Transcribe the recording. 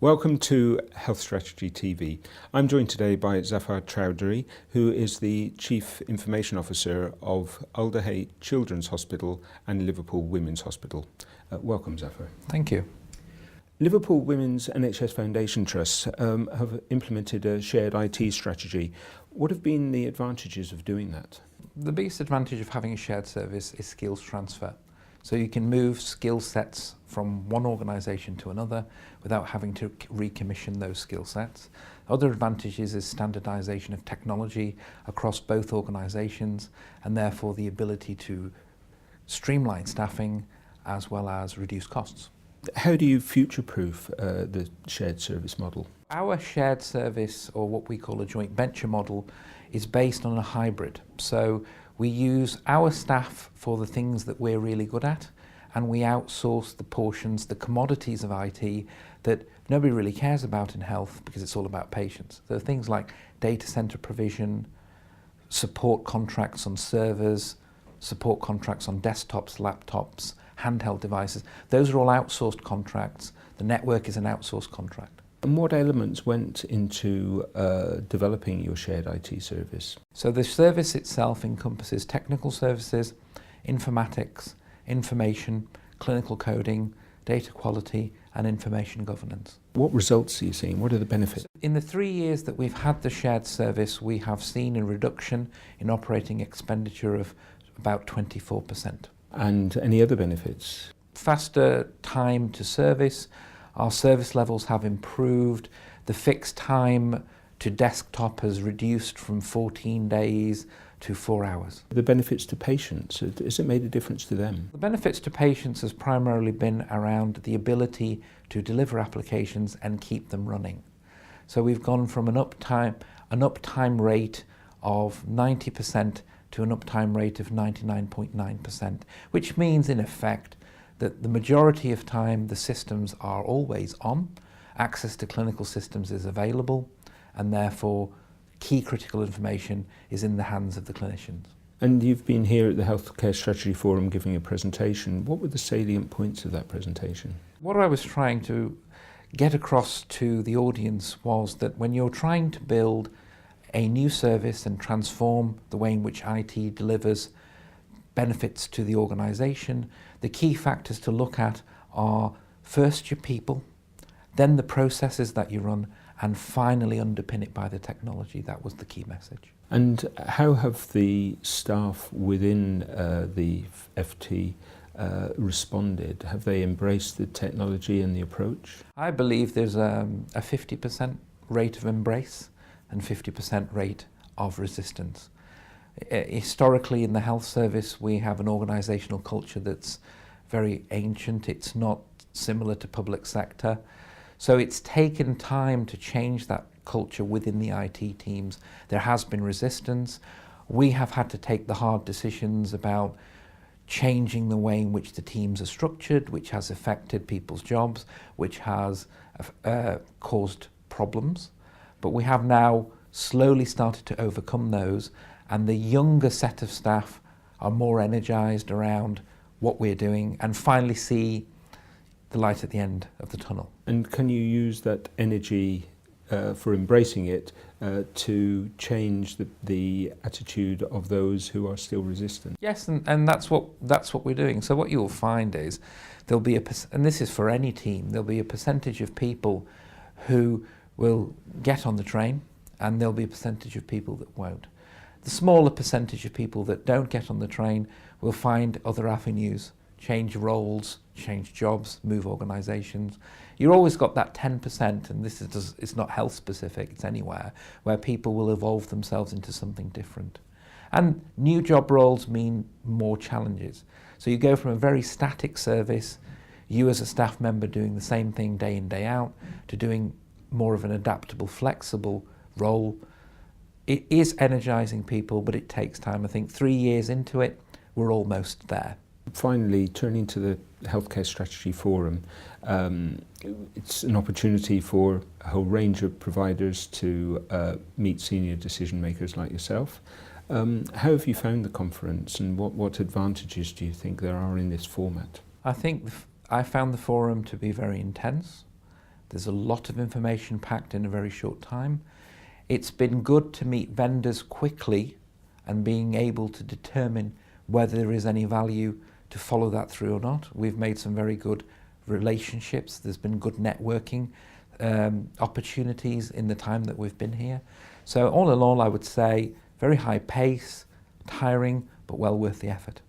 Welcome to Health Strategy TV. I'm joined today by Zafar Chaudry, who is the Chief Information Officer of Alder Children's Hospital and Liverpool Women's Hospital. Welcome, Zafar. Thank you. Liverpool Women's NHS Foundation Trusts have implemented a shared IT strategy. What have been the advantages of doing that? The biggest advantage of having a shared service is skills transfer. So you can move skill sets from one organisation to another without having to recommission those skill sets. Other advantages is standardisation of technology across both organisations and therefore the ability to streamline staffing as well as reduce costs. How do you future-proof the shared service model? Our shared service, or what we call a joint venture model, is based on a hybrid. So we use our staff for the things that we're really good at, and we outsource the portions, the commodities of IT that nobody really cares about in health because it's all about patients. So things like data center provision, support contracts on servers, support contracts on desktops, laptops, handheld devices. Those are all outsourced contracts. The network is an outsourced contract. And what elements went into developing your shared IT service? So the service itself encompasses technical services, informatics, information, clinical coding, data quality and information governance. What results are you seeing? What are the benefits? In the 3 years that we've had the shared service, we have seen a reduction in operating expenditure of about 24%. And any other benefits? Faster time to service. Our service levels have improved. The fixed time to desktop has reduced from 14 days to 4 hours. The benefits to patients, has it made a difference to them? The benefits to patients has primarily been around the ability to deliver applications and keep them running. So we've gone from an uptime rate of 90% to an uptime rate of 99.9%, which means in effect that the majority of time the systems are always on, access to clinical systems is available, and therefore key critical information is in the hands of the clinicians. And you've been here at the Healthcare Strategy Forum giving a presentation. What were the salient points of that presentation? What I was trying to get across to the audience was that when you're trying to build a new service and transform the way in which IT delivers benefits to the organisation, the key factors to look at are first your people, then the processes that you run, and finally underpin it by the technology. That was the key message. And how have the staff within the FT responded? Have they embraced the technology and the approach? I believe there's a 50% rate of embrace and 50% rate of resistance. Historically in the health service we have an organisational culture that's very ancient. It's not similar to public sector. So it's taken time to change that culture within the IT teams. There has been resistance. We have had to take the hard decisions about changing the way in which the teams are structured, which has affected people's jobs, which has caused problems. But we have now slowly started to overcome those, and the younger set of staff are more energised around what we're doing and finally see the light at the end of the tunnel. And can you use that energy for embracing it to change the attitude of those who are still resistant? Yes, and that's what we're doing. So what you'll find is there'll be and this is for any team, there'll be a percentage of people who will get on the train and there'll be a percentage of people that won't. The smaller percentage of people that don't get on the train will find other avenues, change roles, change jobs, move organisations. You've always got that 10%, and it's not health specific, it's anywhere, where people will evolve themselves into something different. And new job roles mean more challenges. So you go from a very static service, you as a staff member doing the same thing day in, day out, to doing more of an adaptable, flexible role. It is energising people, but it takes time. I think 3 years into it, we're almost there. Finally, turning to the Healthcare Strategy Forum, it's an opportunity for a whole range of providers to meet senior decision makers like yourself. How have you found the conference, and what advantages do you think there are in this format? I think I found the forum to be very intense, There's a lot of information packed in a very short time. It's been good to meet vendors quickly and being able to determine whether there is any value to follow that through or not. We've made some very good relationships. There's been good networking opportunities in the time that we've been here. So all in all, I would say very high pace, tiring, but well worth the effort.